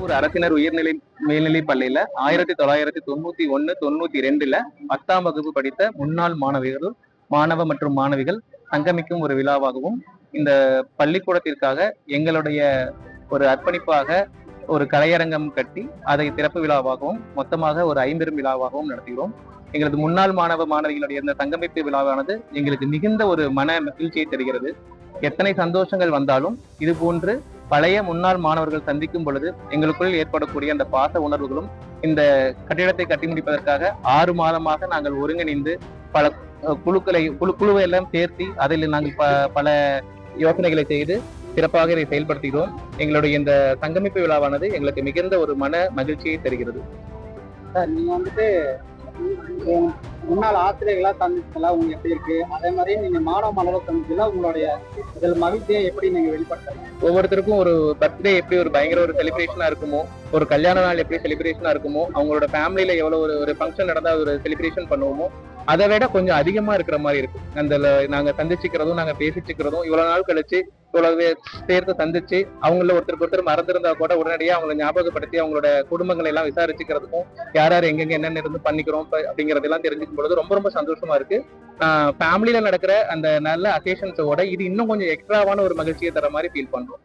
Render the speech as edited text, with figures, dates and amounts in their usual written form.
திருப்பூர் அரசினர் உயர்நிலை மேல்நிலை பள்ளியில 1991, 92ல 10ஆம் வகுப்பு படித்த முன்னாள் மாணவ மற்றும் மாணவிகள் சங்கமிக்கும் ஒரு விழாவாகவும், இந்த பள்ளிக்கூடத்திற்காக எங்களுடைய ஒரு அர்ப்பணிப்பாக ஒரு கலையரங்கம் கட்டி அதை திறப்பு விழாவாகவும் மொத்தமாக ஒரு ஐம்பெரும் விழாவாகவும் நடத்துகிறோம். எங்களது முன்னாள் மாணவிகளுடைய இந்த சங்கமிப்பு விழாவானது எங்களுக்கு மிகுந்த ஒரு மன மகிழ்ச்சியை தருகிறது. எத்தனை சந்தோஷங்கள் வந்தாலும் இது போன்று பழைய முன்னாள் மாணவர்கள் சந்திக்கும் பொழுது எங்களுக்குள் ஏற்படக்கூடிய அந்த பாச உணர்வுகளும், இந்த கட்டிடத்தை கட்டி முடிப்பதற்காக 6 மாதமாக நாங்கள் ஒருங்கிணைந்து பல குழுவை எல்லாம் சேர்த்தி அதில் நாங்கள் பல யோசனைகளை செய்து சிறப்பாக இதை செயல்படுத்துகிறோம். எங்களுடைய இந்த சங்கமிப்பு விழாவானது எங்களுக்கு மிகுந்த ஒரு மன மகிழ்ச்சியை தருகிறது. சார், நீங்க வந்துட்டு முன்னாள் ஆசிரியர்களா சந்திச்சதா உங்களுக்கு எப்படி இருக்கு? அதே மாதிரி நீங்க மாணவர் சந்திச்சதுல உங்களுடைய இதில் மகிழ்ச்சியை எப்படி நீங்க வெளிப்படுத்தலாம்? ஒவ்வொருத்தருக்கும் ஒரு பர்த்டே எப்படி ஒரு பயங்கர ஒரு செலிப்ரேஷனா இருக்குமோ, ஒரு கல்யாண நாள் எப்படி செலிப்ரேஷனா இருக்குமோ, அவங்களோட ஃபேமிலியில எவ்வளவு ஒரு ஃபங்க்ஷன் நடந்தா ஒரு செலிப்ரேஷன் பண்ணுவோமோ, அதை விட கொஞ்சம் அதிகமா இருக்கிற மாதிரி இருக்கும். அந்த நாங்க சந்திச்சுக்கிறதும் நாங்க பேசிச்சுக்கிறதும் இவ்வளவு நாள் கழிச்சு இவ்வளவு சேர்த்து சந்திச்சு அவங்கள ஒருத்தருக்கு மறந்திருந்தா கூட உடனடியாக அவங்களை ஞாபகப்படுத்தி அவங்களோட குடும்பங்களை எல்லாம் விசாரிச்சுக்கிறதுக்கும், யார் யார் எங்கெங்க என்னென்ன இருந்து பண்ணிக்கிறோம் அப்படிங்கறதெல்லாம் தெரிஞ்சுக்கும் பொழுது ரொம்ப ரொம்ப சந்தோஷமா இருக்கு. ஃபேமிலியில நடக்கிற அந்த நல்ல அக்கேஷன்ஸோட இது இன்னும் கொஞ்சம் எக்ஸ்ட்ராவான ஒரு மகிழ்ச்சியை தர மாதிரி ஃபீல் பண்றோம்.